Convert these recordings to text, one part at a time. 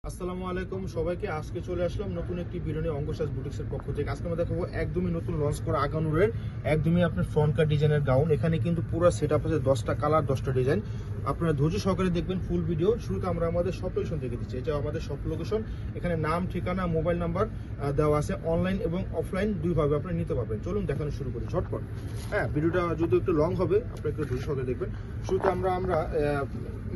আসসালামু আলাইকুম সবাইকে। আজকে চলে আসলাম নতুন একটি ভিডিও নিয়ে অঙ্গসাজ বুটিক্সের পক্ষ থেকে। আজকে আমরা দেখাবো একদমই নতুন লঞ্চ করা আগানুরের একদমই আপনার ফ্রন্ট কাট ডিজাইনের গাউন। এখানে কিন্তু পুরো সেট আপ আছে, 10টা কালার 10টা ডিজাইন। আপনারা ধৈর্য সহকারে দেখবেন ফুল ভিডিও। শুরুতে আমরা আমাদের শপ লোকেশন দেখে দিচ্ছি। এটা আমাদের শপ লোকেশন। এখানে নাম, ঠিকানা, মোবাইল নাম্বার দেওয়া আছে। অনলাইন এবং অফলাইন দুইভাবে আপনারা নিতে পারবেন। চলুন দেখানো শুরু করি ঝটপট। ভিডিওটা যদি একটু লং হবে আপনারা একটু ধৈর্য সহকারে দেখবেন। শুরুতে আমরা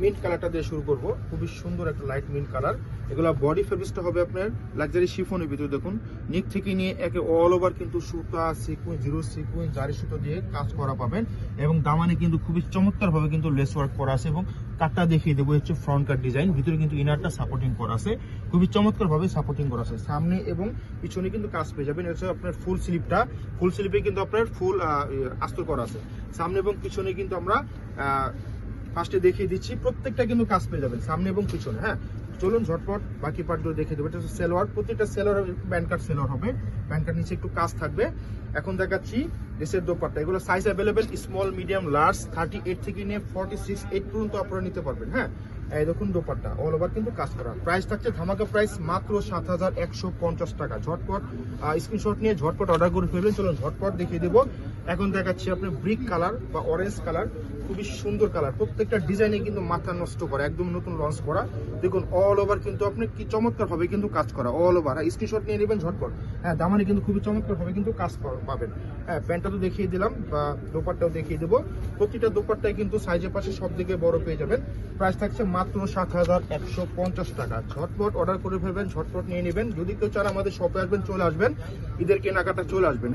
মিন্ট কালারটা দিয়ে শুরু করব। খুবই সুন্দর একটা লাইট মিন্ট কালার। এগুলা বডি ফেব্রিক্সটা হবে আপনার লাক্সারি শিফনের ভিতরে। দেখুন নিক থেকে নিয়ে একে অল ওভার কিন্তু সুতা, সিকুয়েন্স, জিরো সিকুয়েন্স, জারি সুতো দিয়ে কাজ করা পাবেন। এবং দামানে কিন্তু খুবই চমৎকার ভাবে কিন্তু লেস ওয়ার্ক করা আছে। এবং কাটটা দেখিয়ে দেবো, হচ্ছে ফ্রন্ট কাট ডিজাইন। ভিতরে কিন্তু ইনারটা সাপোর্টিং করা আছে, খুবই চমৎকার ভাবে সাপোর্টিং করা আছে। সামনে এবং পিছনে কিন্তু কাজ পেয়ে যাবেন। এটা আপনার ফুল স্লিপে কিন্তু আপনার ফুল আস্তর করা আছে। সামনে এবং পিছনে কিন্তু আমরা ফার্স্টে দেখিয়ে দিচ্ছি, প্রত্যেকটা কিন্তু কাজ পেয়ে যাবেন সামনে এবং পিছনে। চলুন ঝটপট বাকি পার্টগুলো দেখে দেবো। এটা হচ্ছে সেলোয়ার, প্রত্যেকটা সেলোয়ার প্যান্ট কাট সেলোয়ার হবে। প্যান্ট কাট নিচে একটু কাজ থাকবে। এখন দেখাচ্ছি ড্রেসের দোপাট্টা। এগুলো size available, small, medium, large, 38 থেকে নিয়ে 46, 8 পর্যন্ত আপনারা নিতে পারবেন। এই দেখুন দোপাট্টা অল ওভার কিন্তু কাজ করা। প্রাইস থাকছে ধামাকা প্রাইস মাত্র 7150 টাকা। ঝটপট স্ক্রিনশট নিয়ে ঝটপট অর্ডার করে ফেলবেন। চলুন ঝটপট দেখিয়ে দেবো। এখন দেখাচ্ছি আপনার ব্রিক কালার বা অরেঞ্জ কালার, খুবই সুন্দর কালার। প্রত্যেকটা ডিজাইনে কিন্তু মাথা নষ্ট করা, একদম নতুন লঞ্চ করা। দেখুন অল ওভার কিন্তু আপনি কি চমৎকার ভাবে কিন্তু কাজ করা অল ওভার। স্ক্রিনশট নিয়ে নেবেন ঝটপট। দামানে কিন্তু খুবই চমৎকার ভাবে কিন্তু কাজ পাবেন। প্যান্টটা তো দেখিয়ে দিলাম, বা দোপাট্টাও দেখিয়ে দেবো। প্রতিটা দোপাট্টায় কিন্তু সাইজের পাশে সব দিকে বড় পেয়ে যাবেন। প্রাইস থাকছে মাত্র 7150 টাকা। ঝটপট অর্ডার করে ফেলবেন, ঝটপট নিয়ে নেবেন। যদি কেউ চান আমাদের শপে আসবেন, চলে আসবেন, ঈদের কেনাকাটা চলে আসবেন।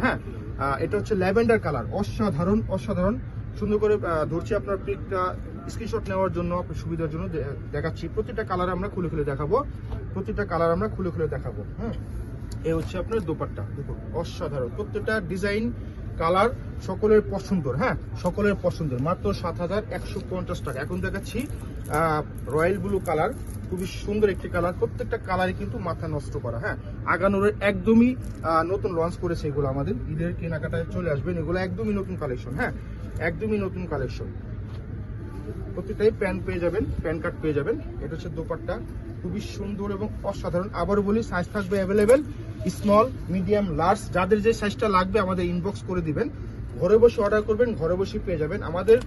এটা হচ্ছে ল্যাভেন্ডার কালার, অসাধারণ অসাধারণ সুন্দর করে ধরছি আপনার পিকটা স্ক্রিনশট নেওয়ার জন্য, আপনার সুবিধার জন্য দেখাচ্ছি। প্রতিটা কালার আমরা খুলে খুলে দেখাবো, এই হচ্ছে আপনার দোপাট্টা। দেখুন অসাধারণ, প্রত্যেকটা ডিজাইন কালার সকলের পছন্দের। সকলের পছন্দের। মাত্র 7150 টাকা। এখন দেখাচ্ছি রয়্যাল ব্লু কালার, খুবই সুন্দর একটি কালার। প্রত্যেকটা কালারই কিন্তু মাথা নষ্ট করা। আগানোরের একদমই নতুন লঞ্চ করেছে এগুলো। আমাদের ঈদের কেনাকাটায় চলে আসবেন, এগুলো একদমই নতুন কালেকশন। একদমই নতুন কালেকশন। প্রত্যেকটাই প্যান্ট পেয়ে যাবেন, প্যান্ট কাট পেয়ে যাবেন। এটা হচ্ছে দোপাট্টা, খুবই সুন্দর এবং অসাধারণ। আবারও বলি, সাইজ থাকবে অ্যাভেলেবেল, স্মল, মিডিয়াম, লার্জ। যাদের যে সাইজটা লাগবে আমাদের ইনবক্স করে দিবেন। ঘরে বসে অর্ডার করবেন, ঘরে বসে পেয়ে যাবেন। আমাদের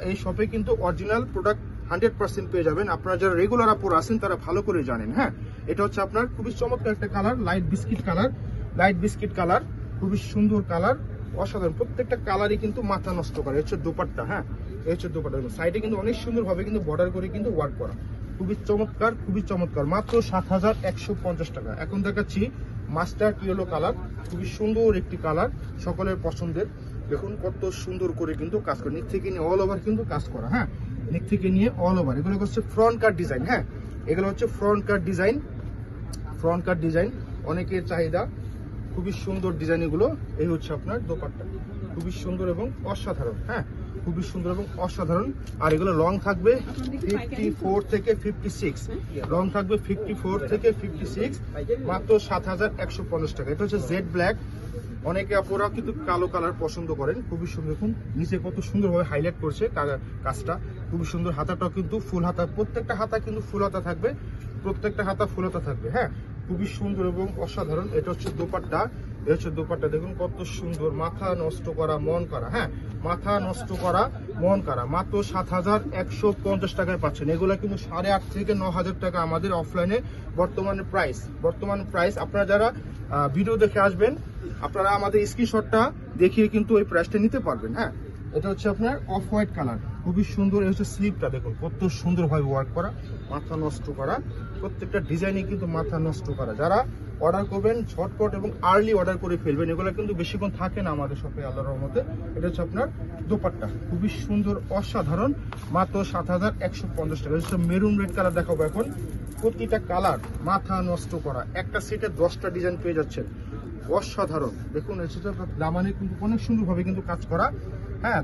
এই শপে কিন্তু অরিজিনাল প্রোডাক্ট 100% পেয়ে যাবেন। আপনারা যারা রেগুলার আপুর আছেন তারা ভালো করে জানেন। এটা হচ্ছে আপনার খুবই চমৎকার একটা কালার, লাইট বিস্কিট কালার, খুবই সুন্দর কালার, অসাধারণ। প্রত্যেকটা কালারই কিন্তু মাথা নষ্ট করে। হচ্ছে দোপাট্টা। এই হচ্ছে দোপাট্টা। সাইডে কিন্তু অনেক সুন্দর ভাবে কিন্তু বর্ডার করে কিন্তু ওয়ার্ক করা, খুবই চমৎকার, খুবই চমৎকার। মাত্র 7150 টাকা। এখন দেখাচ্ছি মাস্টার্ড ইয়েলো কালার, খুবই সুন্দর একটি কালার, সকলের পছন্দের। দেখুন কত সুন্দর করে কিন্তু কাজ করে, নিচ থেকে নিয়ে অল ওভার কিন্তু কাজ করা। নিচ থেকে নিয়ে অল ওভার। এগুলো হচ্ছে ফ্রন্ট কাট ডিজাইন। এগুলো হচ্ছে ফ্রন্ট কাট ডিজাইন, অনেকের চাহিদা। খুবই সুন্দর ডিজাইন এগুলো। এই হচ্ছে আপনার দোপাট্টা, খুবই সুন্দর এবং অসাধারণ। খুবই সুন্দর এবং অসাধারণ। আর এগুলো লং থাকবে 54 থেকে 56, লং থাকবে 54 থেকে 56, মাত্র 7150 টাকা। এটা হচ্ছে জেড ব্ল্যাক। অনেকে আপুরা কিন্তু কালো কালার পছন্দ করেন। খুবই সুন্দর, দেখুন নিচে কত সুন্দরভাবে হাইলাইট করছে কাজটা, খুবই সুন্দর। হাতাটাও কিন্তু ফুল হাতা, প্রত্যেকটা হাতা কিন্তু ফুল হাতা থাকবে, খুবই সুন্দর এবং অসাধারণ। এটা হচ্ছে দোপাট্টা, দেখুন কত সুন্দর। মাথা নষ্ট করা মন করা, মাত্র 7150 টাকায় পাচ্ছেন। এগুলো কিন্তু 8,500 থেকে 9,000 টাকা আমাদের অফলাইনে বর্তমান প্রাইস। আপনারা যারা ভিডিও দেখে আসবেন, আপনারা আমাদের স্ক্রিনশটটা দেখিয়ে কিন্তু এই প্রাইসটা নিতে পারবেন। এটা হচ্ছে আপনার অফ হোয়াইট কালার, খুবই সুন্দর। এই হচ্ছে স্লিপটা, দেখুন কত সুন্দরভাবে ওয়ার্ক করা, মাথা নষ্ট করা। প্রত্যেকটা ডিজাইনে কিন্তু মাথা নষ্ট করা। যারা অর্ডার করবেন ঝটপট এবং আর্লি অর্ডার করে ফেলবেন। এগুলো কিন্তু বেশিক্ষণ থাকে না আমাদের শপে, আল্লাহর রহমতে। এটা হচ্ছে আপনার দোপাট্টা, খুবই সুন্দর, অসাধারণ, মাত্র 7150 টাকা। হচ্ছে মেরুন রেড কালার দেখাবো এখন। প্রতিটা কালার মাথা নষ্ট করা, একটা সেটে 10টা ডিজাইন পেয়ে যাচ্ছেন, অসাধারণ। দেখুন দামানে কিন্তু অনেক সুন্দরভাবে কিন্তু কাজ করা।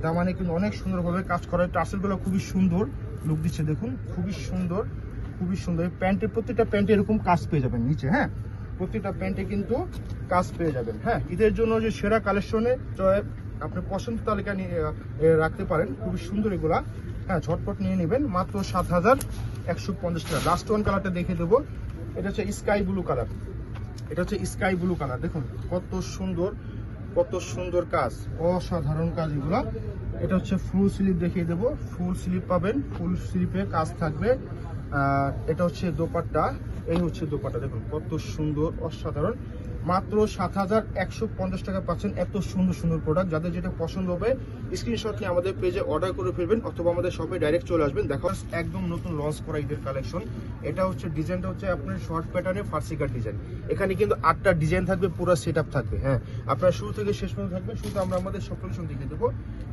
দামানে কিন্তু অনেক সুন্দরভাবে কাজ করা। টাসেলগুলো খুবই সুন্দর লুক দিচ্ছে, দেখুন খুবই সুন্দর। প্যান্টের প্রত্যেকটা প্যান্টে এরকম কাজ পেয়ে যাবেন নিচে। প্রতিটা প্যান্টে কিন্তু কাজ পেয়ে যাবেন। ঈদের জন্য যে সেরা কালেকশনে আপনি পছন্দ তালিকা রাখতে পারেন, খুবই সুন্দর এগুলা। ঝটপট নিয়ে নেবেন, মাত্র 7150 টাকা। লাস্ট ওয়ান কালারটা দেখে দেবো, এটা হচ্ছে স্কাই ব্লু কালার, এটা হচ্ছে স্কাই ব্লু কালার। দেখুন কত সুন্দর, কত সুন্দর কাজ, অসাধারণ কাজ এগুলো। এটা হচ্ছে ফুল স্লিপ দেখিয়ে দেবো, ফুল স্লিপ পাবেন, ফুল স্লিপে কাজ থাকবে। এটা হচ্ছে দোপাট্টা, এই হচ্ছে দোপাট্টা। দেখুন কত সুন্দর, অসাধারণ। মাত্র 7,150 টাকা পাচ্ছেন এত সুন্দর সুন্দর প্রোডাক্ট। যাদের যেটা পছন্দ হবে স্ক্রিনশট নিয়ে আমাদের পেজে অর্ডার করে ফেলবেন অথবা আমাদের শপে ডাইরেক্ট চলে আসবেন। দেখো একদম নতুন লঞ্চ করা ঈদের কালেকশন। এটা হচ্ছে ডিজাইনটা হচ্ছে আপনার শর্ট প্যাটার্নে ফার্সি কাট ডিজাইন। এখানে কিন্তু 8টা ডিজাইন থাকবে, পুরো সেট আপ থাকবে। হ্যাঁ, আপনার শুরু থেকে শেষ পর্যন্ত থাকবে। শুধু আমরা আমাদের শপ লোকেশন দেখিয়ে দেবো।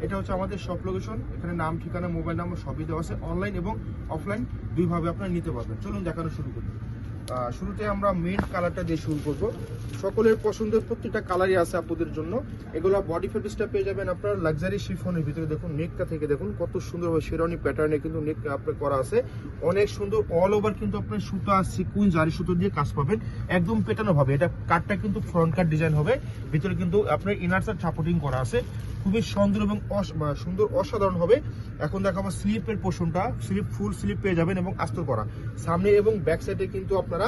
এটা হচ্ছে আমাদের শপ লোকেশন, এখানে নাম, ঠিকানা, মোবাইল নাম্বার সবই দেওয়া আছে। অনলাইন এবং অফলাইন দুইভাবে আপনারা নিতে পারবেন। চলুন দেখানো শুরু করি। শুরুতে আমরা মেন কালারটা দিয়ে শুরু করব। সকলের পছন্দের প্রত্যেকটা কালারই আছে আপনাদের জন্য। এগুলো বডি ফেব্রিক্সটা পেয়ে যাবেন আপনার লাক্সারি শিফনের ভিতরে। দেখুন নেকটা থেকে দেখুন কত সুন্দরভাবে শেরওয়ানি প্যাটার্নে কিন্তু নেক আপনার করা আছে, অনেক সুন্দর। অল ওভার কিন্তু আপনার সুতা, সিকুইন, জারি সুতো দিয়ে কাজ পাবেন, একদম পেটানো ভাবে। এটা কাটটা কিন্তু ফ্রন্ট কাট ডিজাইন হবে, ভিতরে কিন্তু আপনার ইনার সাইড সাপোর্টিং করা আছে, খুবই সুন্দর এবং সুন্দর, অসাধারণ হবে। এখন দেখাবো স্লিপের পোর্শনটা। স্লিপ ফুল স্লিপ পেয়ে যাবেন এবং আস্তর করা। সামনে এবং ব্যাক সাইডে কিন্তু আপনারা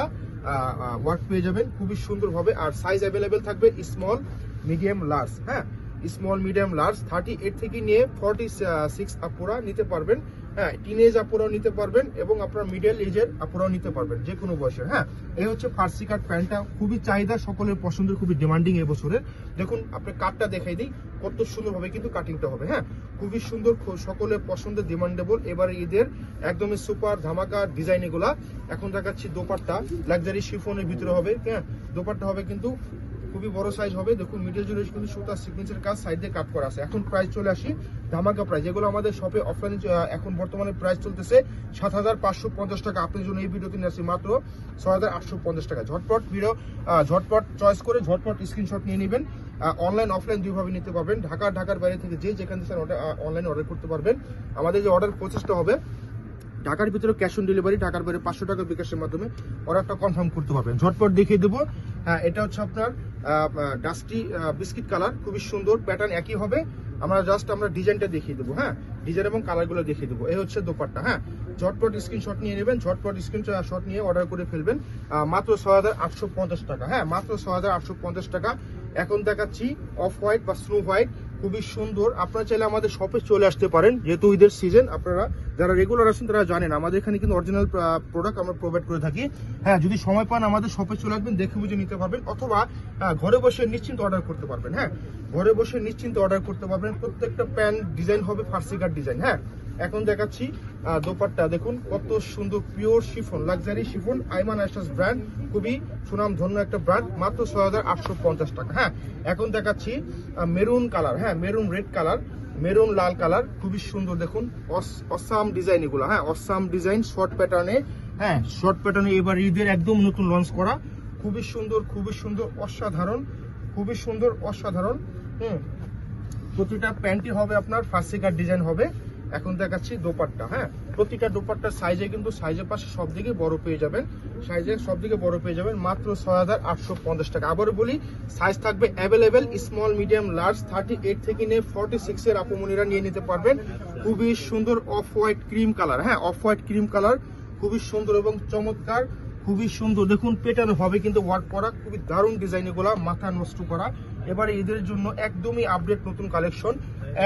ওয়ার্ক পেয়ে যাবেন খুবই সুন্দরভাবে। আর সাইজ অ্যাভেলেবেল থাকবে স্মল, মিডিয়াম, লার্জ। হ্যাঁ, স্মল, মিডিয়াম, লার্জ 38 থেকে নিয়ে 46 আপুরা নিতে পারবেন। হ্যাঁ, টিনেজ আপুরাও নিতে পারবেন এবং আপনার মিডল এজের আপুরাও নিতে পারবেন, যে কোনো বয়সের। হ্যাঁ, এই হচ্ছে ফার্সি কাট প্যান্টটা, খুবই চাহিদা, সকলের পছন্দের, খুবই ডিমান্ডিং এবছরের। দেখুন আপনার কাটটা দেখাই দিই, কত সুন্দরভাবে কিন্তু কাটিংটা হবে। হ্যাঁ, খুবই সুন্দর, সকলের পছন্দের, ডিমান্ডেবল। এবারে ঈদের একদমই সুপার ধামাকা ডিজাইন এগুলা। এখন দেখাচ্ছি দোপাট্টা, লাক্সারি শিফনের ভিতরে হবে। হ্যাঁ, দোপাট্টা হবে কিন্তু খুবই বড় সাইজ হবে। দেখুন মিডল জুড়ে কিন্তু সুতা সিকোয়েন্সের কাজ সাইড দিয়ে কাট করা আছে। এখন প্রাইস চলে আসি ধামাকা প্রাইস, যেগুলো আমাদের শপে অফলাইনে এখন বর্তমানে প্রাইস চলতেছে 7,550 টাকা। আপনার জন্য এই ভিডিওতে নিয়ে আসছি মাত্র 6,850 টাকা। ঝটপট ভিডিও, ঝটপট চয়েস করে ঝটপট স্ক্রিনশট নিয়ে নেবেন। অনলাইন অফলাইন দুইভাবে নিতে পারবেন। ঢাকার বাইরে থেকে যেখান থেকে অনলাইনে অর্ডার করতে পারবেন। আমাদের যে অর্ডার প্রসেসটা হবে, ঢাকার ভিতরে ক্যাশ অন ডেলিভারি, ঢাকার বাইরে 500 টাকা বিকাশের মাধ্যমে অর্ডারটা কনফার্ম করতে পারবেন। ঝটপট দেখিয়ে দেবো। হ্যাঁ, এটা হচ্ছে আপনার ডাস্টি বিস্কিট কালার, খুবই সুন্দর, প্যাটার্ন একই হবে। আমরা ডিজাইনটা দেখিয়ে দেবো। হ্যাঁ, ডিজাইন এবং কালারগুলো দেখিয়ে দেবো। এই হচ্ছে দোপাট্টা। হ্যাঁ, ঝটপট স্ক্রিনশট নিয়ে নেবেন, ঝটপট স্ক্রিনশট নিয়ে অর্ডার করে ফেলবেন। মাত্র 6,850 টাকা। হ্যাঁ, মাত্র 6,850 টাকা। এখন দেখাচ্ছি অফ হোয়াইট বা স্নো হোয়াইট, খুবই সুন্দর। আপনারা চাইলে আমাদের শপে চলে আসতে পারেন, যেহেতু ঈদের সিজন। আপনারা যারা রেগুলার আছেন তারা জানেন আমাদের এখানে কিন্তু অরিজিনাল প্রোডাক্ট আমরা প্রোভাইড করে থাকি। হ্যাঁ, যদি সময় পান আমাদের শপে চলে আসবেন, দেখে বুঝে নিতে পারবেন, অথবা ঘরে বসে নিশ্চিন্ত অর্ডার করতে পারবেন। হ্যাঁ, ঘরে বসে নিশ্চিন্ত অর্ডার করতে পারবেন। প্রত্যেকটা প্যান্ট ডিজাইন হবে ফার্সি কাট ডিজাইন। হ্যাঁ, এখন দেখাচ্ছি দোপাট্টা। দেখুন কত সুন্দর, pure chiffon, luxury chiffon, Aiman Ashas brand, খুবই সুনাম ধন্য একটা ব্র্যান্ড। মাত্র 6,850 টাকা। হ্যাঁ, এখন দেখাচ্ছি মেরুন কালার। হ্যাঁ, মেরুন রেড কালার, মেরুন লাল কালার, খুবই সুন্দর। দেখুন অসাম ডিজাইন এগুলো। হ্যাঁ, অসাম ডিজাইন, শর্ট প্যাটার্নে। হ্যাঁ, শর্ট প্যাটার্নে এবার ঈদের একদম নতুন লঞ্চ করা, খুবই সুন্দর, খুবই সুন্দর, অসাধারণ, খুবই সুন্দর, অসাধারণ। প্রতিটা প্যান্টই হবে আপনার ফার্সি কাট ডিজাইন হবে। এখন দেখাচ্ছি দোপাট্টা। হ্যাঁ, প্রতিটা দোপাট্টার সাইজে কিন্তু সাইজের পাশে সব দিকে বড় পেয়ে যাবেন, সাইজে সব দিকে বড় পেয়ে যাবেন। মাত্র 6,850 টাকা। আবারও বলি, সাইজ থাকবে অ্যাভেলেবেল, স্মল, মিডিয়াম, লার্জ। 38 থেকে নিয়ে 46 এর আপুমনিরা নিয়ে নিতে পারবেন। খুবই সুন্দর অফ হোয়াইট ক্রিম কালার। হ্যাঁ, অফ হোয়াইট ক্রিম কালার, খুবই সুন্দর এবং চমৎকার, খুবই সুন্দর। দেখুন পেটানো হবে কিন্তু ওয়ার্ক করা, খুবই দারুণ ডিজাইন এগুলা, মাথা নষ্ট করা। এবারে ঈদের জন্য একদমই আপডেট নতুন কালেকশন,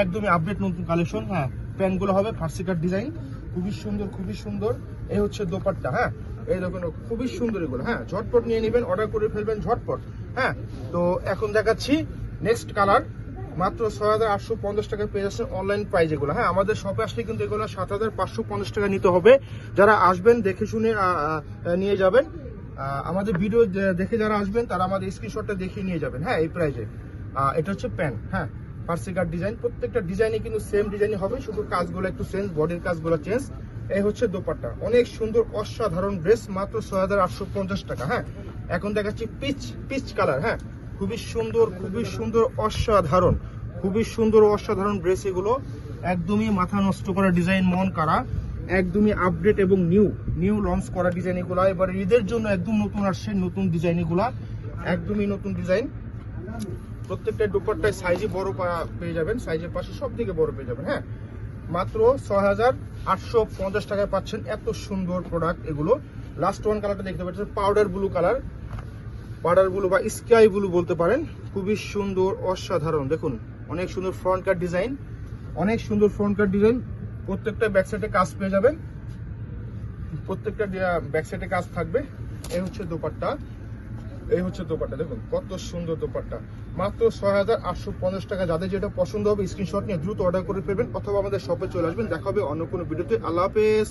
একদমই আপডেট নতুন কালেকশন। হ্যাঁ, প্যান্টগুলো হবে ফার্সি কাট ডিজাইন, খুবই সুন্দর, খুবই সুন্দর। এই হচ্ছে দোপাট্টা। হ্যাঁ, এই দেখুন খুবই সুন্দর এগুলো। হ্যাঁ, ঝটপট নিয়ে নেবেন, অর্ডার করে ফেলবেন ঝটপট। হ্যাঁ, তো এখন দেখাচ্ছি নেক্সট কালার। মাত্র 6,850 টাকায় পেয়ে যাচ্ছেন অনলাইন প্রাইস এগুলো। হ্যাঁ, আমাদের শপে আসলে কিন্তু এগুলো 7,550 টাকা নিতে হবে। যারা আসবেন দেখে শুনে নিয়ে যাবেন। আমাদের ভিডিও দেখে যারা আসবেন তারা আমাদের স্ক্রিনশটটা দেখিয়ে নিয়ে যাবেন। হ্যাঁ, এই প্রাইসে। এটা হচ্ছে প্যান্ট। হ্যাঁ, ফার্সি কাট ডিজাইন, প্রত্যেকটা ডিজাইনে কিন্তু সেম ডিজাইনই হবে, শুধু কাজগুলো একটু চেঞ্জ, বডির কাজগুলো চেঞ্জ। এই হচ্ছে দোপাট্টা, অনেক সুন্দর, অসাধারণ ড্রেস, মাত্র 6,850 টাকা। হ্যাঁ, এখন দেখাচ্ছি পিচ কালার। হ্যাঁ, খুবই সুন্দর, খুবই সুন্দর, অসাধারণ, খুবই সুন্দর, অসাধারণ ড্রেস এগুলো। একদমই মাথা নষ্ট করা ডিজাইন, মন কাড়া, একদমই আপডেট এবং নিউ লঞ্চ করা ডিজাইন এগুলো। এবার ঈদের জন্য একদম নতুন আসছে, নতুন ডিজাইন এগুলা, একদমই নতুন ডিজাইন। প্রত্যেকটা দুপাট্টায় সাইজে বড় পেয়ে যাবেন, সাইজের পাশে সব দিকে বড় পেয়ে যাবেন। হ্যাঁ, মাত্র 6,850 টাকায় পাচ্ছেন এত সুন্দর প্রোডাক্ট এগুলো। লাস্ট ওয়ান কালারটা দেখতে পাচ্ছেন powder blue colour, powder blue বা স্কাই ব্লু বলতে পারেন। খুবই সুন্দর, অসাধারণ। দেখুন অনেক সুন্দর ফ্রন্ট কাট ডিজাইন, অনেক সুন্দর ফ্রন্ট কাট ডিজাইন। প্রত্যেকটা ব্যাক সাইডে কাজ পেয়ে যাবেন, প্রত্যেকটা ব্যাক সাইডে কাজ থাকবে। এই হচ্ছে দোপাট্টা, এই হচ্ছে দোপাট্টা। দেখুন কত সুন্দর দোপাট্টা, মাত্র 6850 টাকা। যাদের যেটা পছন্দ হবে স্ক্রিনশট নিয়ে দ্রুত অর্ডার করে ফেলবেন অথবা আমাদের শপে চলে আসবেন। দেখা হবে অন্য কোনো ভিডিওতে। আল্লাহ হাফেজ।